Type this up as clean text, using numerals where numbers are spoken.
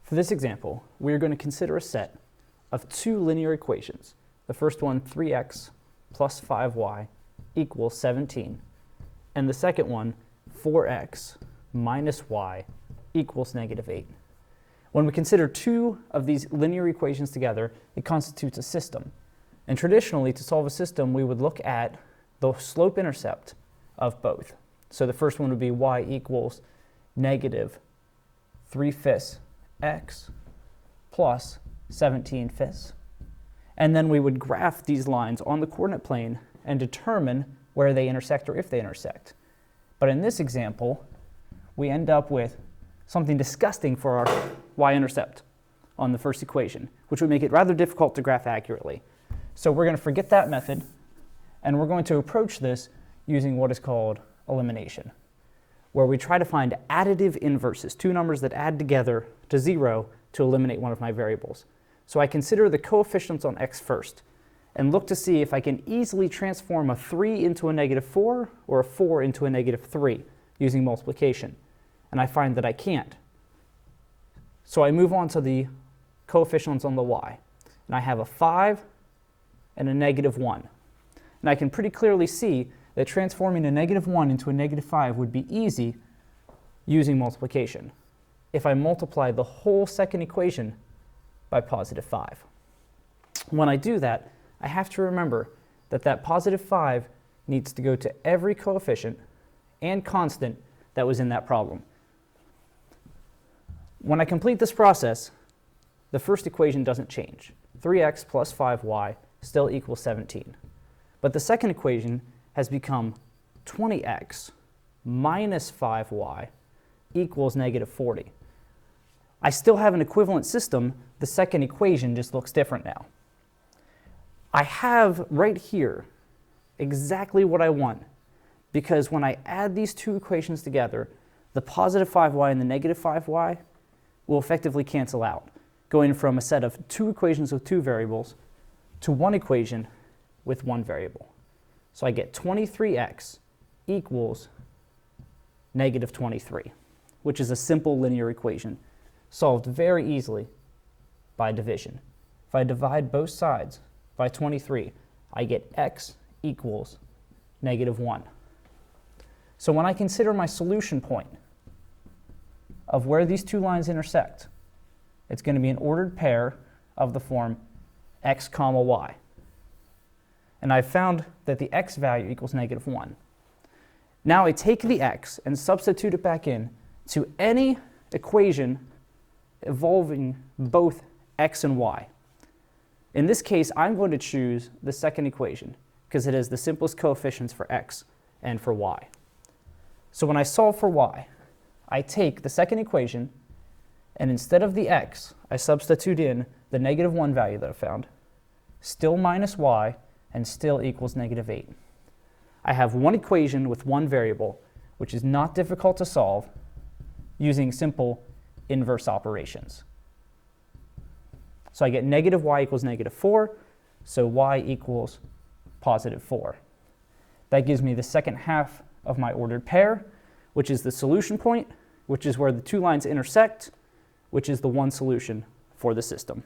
For this example, we are going to consider a set of two linear equations. The first one, 3x plus 5y equals 17. And the second one, 4x minus y equals negative 8. When we consider two of these linear equations together, it constitutes a system. And traditionally, to solve a system, we would look at the slope-intercept of both. So the first one would be y equals negative 3/5 x plus 17/5. And then we would graph these lines on the coordinate plane and determine where they intersect or if they intersect. But in this example, we end up with something disgusting for our y-intercept on the first equation, which would make it rather difficult to graph accurately. So we're going to forget that method, and we're going to approach this using what is called elimination, where we try to find additive inverses, two numbers that add together to 0 to eliminate one of my variables. So I consider the coefficients on x first and look to see if I can easily transform a 3 into a negative 4 or a 4 into a negative 3 using multiplication. And I find that I can't. So I move on to the coefficients on the y. And I have a 5 and a negative 1. And I can pretty clearly see that transforming a negative 1 into a negative 5 would be easy using multiplication if I multiply the whole second equation by positive 5. When I do that, I have to remember that that positive 5 needs to go to every coefficient and constant that was in that problem. When I complete this process, the first equation doesn't change. 3x plus 5y still equals 17. But the second equation has become 20x minus 5y equals negative 40. I still have an equivalent system. The second equation just looks different now. I have right here exactly what I want, because when I add these two equations together, the positive 5y and the negative 5y will effectively cancel out, going from a set of two equations with two variables to one equation with one variable. So I get 23x equals negative 23, which is a simple linear equation solved very easily by division. If I divide both sides by 23, I get x equals negative 1. So when I consider my solution point of where these two lines intersect, it's going to be an ordered pair of the form x comma y. And I've found that the x value equals negative 1. Now I take the x and substitute it back in to any equation involving both x and y. In this case, I'm going to choose the second equation because it has the simplest coefficients for x and for y. So when I solve for y, I take the second equation, and instead of the x, I substitute in the negative 1 value that I found, still minus y, and still equals negative 8. I have one equation with one variable, which is not difficult to solve using simple inverse operations. So I get negative y equals negative 4, so y equals positive 4. That gives me the second half of my ordered pair, which is the solution point, which is where the two lines intersect, which is the one solution for the system.